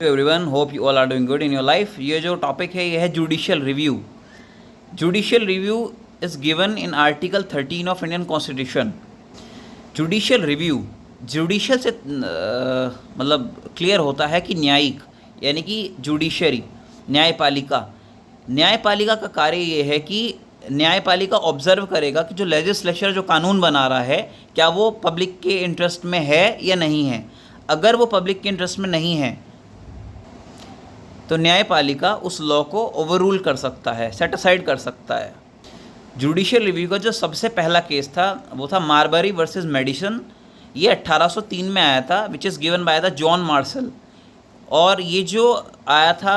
Everyone, hope you all are doing good in your life. ये जो topic है ये है judicial review. Judicial review is given in article 13 of Indian constitution. Judicial review, judicial से मतलब clear होता है कि न्यायिक, यानी कि जुडिशरी, न्यायपालिका। न्यायपालिका का कार्य ये है कि न्यायपालिका ऑब्जर्व करेगा कि जो लेजिस्लेचर जो कानून बना रहा है क्या वो पब्लिक के इंटरेस्ट में है या नहीं है। अगर वो पब्लिक के इंटरेस्ट में नहीं है तो न्यायपालिका उस लॉ को ओवररूल कर सकता है, सेट असाइड कर सकता है। जुडिशियल रिव्यू का जो सबसे पहला केस था वो था मार्बरी वर्सेस मेडिसन। ये 1803 में आया था, which is given by the John Marshall. और ये जो आया था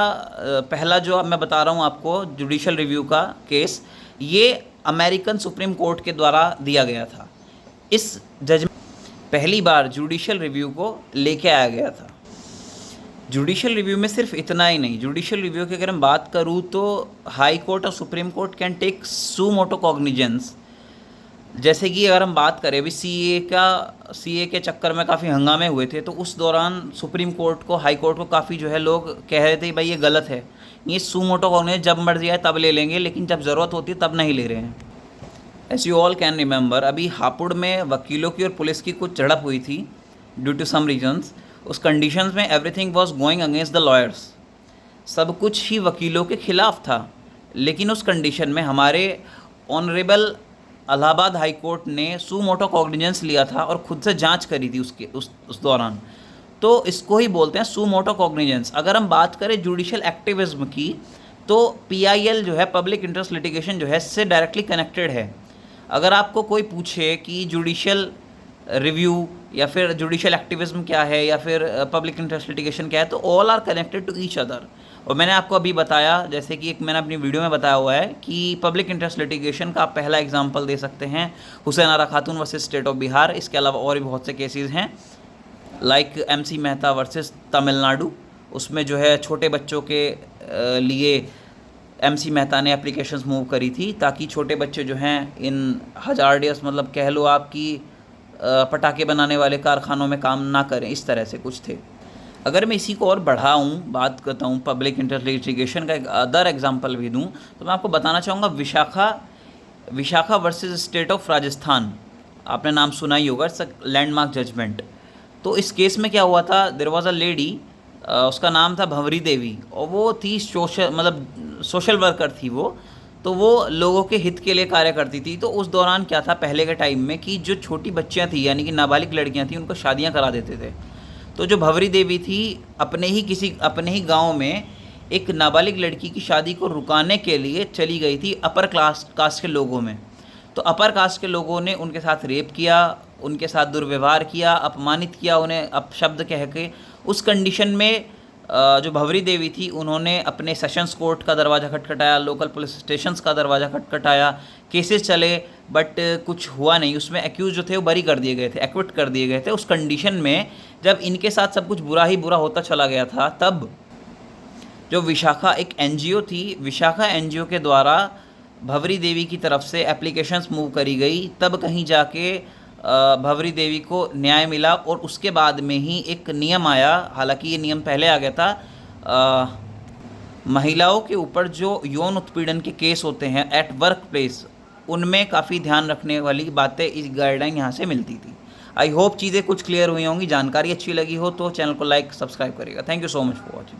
पहला जो मैं बता रहा हूँ आपको जुडिशियल रिव्यू का केस, ये अमेरिकन सुप्रीम कोर्ट के द्वारा दिया गया था। इस जजमेंट पहली बार जुडिशियल रिव्यू को लेके आया गया था। जुडिशियल रिव्यू में सिर्फ इतना ही नहीं, जुडिशियल रिव्यू की अगर हम बात करूँ तो हाई कोर्ट और supreme court can take suo motu cognizance. जैसे कि अगर हम बात करें अभी सीए के चक्कर में काफ़ी हंगामे हुए थे, तो उस दौरान सुप्रीम कोर्ट को, हाई कोर्ट को काफ़ी जो है लोग कह रहे थे भाई ये गलत है, ये सू मोटो कॉग्निजेंस जब मर्जी आए तब ले लेंगे, लेकिन जब ज़रूरत होती है तब नहीं ले रहे हैं। As you all can remember, अभी हापुड़ में वकीलों की और पुलिस की कुछ झड़प हुई थी ड्यू टू सम रीजन्स। उस कंडीशंस में everything was going against the lawyers, सब कुछ ही वकीलों के खिलाफ था। लेकिन उस कंडीशन में हमारे ऑनरेबल इलाहाबाद हाई कोर्ट ने सू मोटो कॉग्निजेंस लिया था और खुद से जांच करी थी उस दौरान। तो इसको ही बोलते हैं सू मोटो कॉग्निजेंस। अगर हम बात करें जुडिशियल एक्टिविज्म की, तो पीआईएल जो है, पब्लिक इंटरेस्ट लिटिगेशन जो है, इससे डायरेक्टली कनेक्टेड है। अगर आपको कोई पूछे कि जुडिशियल रिव्यू या फिर जुडिशियल एक्टिविज्म क्या है या फिर पब्लिक इंटरेस्ट लिटिगेशन क्या है, तो all are connected to each other. और मैंने आपको अभी बताया, जैसे कि एक मैंने अपनी वीडियो में बताया हुआ है कि पब्लिक इंटरेस्ट लिटिगेशन का आप पहला एग्जांपल दे सकते हैं हुसैन आरा खातून वर्सेस स्टेट ऑफ बिहार। इसके अलावा और भी बहुत से केसेस हैं, like MC Mehta versus Tamil Nadu. उसमें जो है छोटे बच्चों के लिए एमसी मेहता ने एप्लीकेशंस मूव करी थी ताकि छोटे बच्चे जो हैं इन हजार्डियस, मतलब कह लो आपकी पटाखे बनाने वाले कारखानों में काम ना करें, इस तरह से कुछ थे। अगर मैं इसी को और बढ़ाऊँ, बात करता हूँ पब्लिक इंटरेस्ट लिटिगेशन का एक अदर एग्जांपल भी दूँ, तो मैं आपको बताना चाहूँगा Vishakha versus state of Rajasthan. आपने नाम सुना ही होगा, इट्स अ लैंडमार्क जजमेंट। तो इस केस में क्या हुआ था, देयर वाज अ लेडी, उसका नाम था भंवरी देवी, और वो थी सोशल वर्कर थी वो। तो वो लोगों के हित के लिए कार्य करती थी। तो उस दौरान क्या था पहले के टाइम में कि जो छोटी बच्चियां थी, यानी कि नाबालिग लड़कियां थी, उनको शादियां करा देते थे। तो जो भंवरी देवी थी, अपने ही गांव में एक नाबालिग लड़की की शादी को रुकाने के लिए चली गई थी अपर कास्ट के लोगों में। तो अपर कास्ट के लोगों ने उनके साथ रेप किया, उनके साथ दुर्व्यवहार किया, अपमानित किया, उन्हें अपशब्द कह के। उस कंडीशन में जो भंवरी देवी थी, उन्होंने अपने सेशंस कोर्ट का दरवाज़ा खटखटाया, लोकल पुलिस स्टेशंस का दरवाज़ा खटखटाया, केसेस चले, बट कुछ हुआ नहीं। उसमें एक्यूज जो थे वो बरी कर दिए गए थे, एक्विट कर दिए गए थे। उस कंडीशन में जब इनके साथ सब कुछ बुरा ही बुरा होता चला गया था, तब जो विशाखा एक एनजीओ थी, विशाखा एनजीओ के द्वारा भंवरी देवी की तरफ से एप्लीकेशंस मूव करी गई, तब कहीं जाके भंवरी देवी को न्याय मिला। और उसके बाद में ही एक नियम आया, हालांकि ये नियम पहले आ गया था, महिलाओं के ऊपर जो यौन उत्पीड़न के केस होते हैं एट वर्क प्लेस, उनमें काफ़ी ध्यान रखने वाली बातें इस गाइडलाइन यहाँ से मिलती थी। आई होप चीज़ें कुछ क्लियर हुई होंगी। जानकारी अच्छी लगी हो तो चैनल को लाइक सब्सक्राइब करेगा। Thank you so much for watching.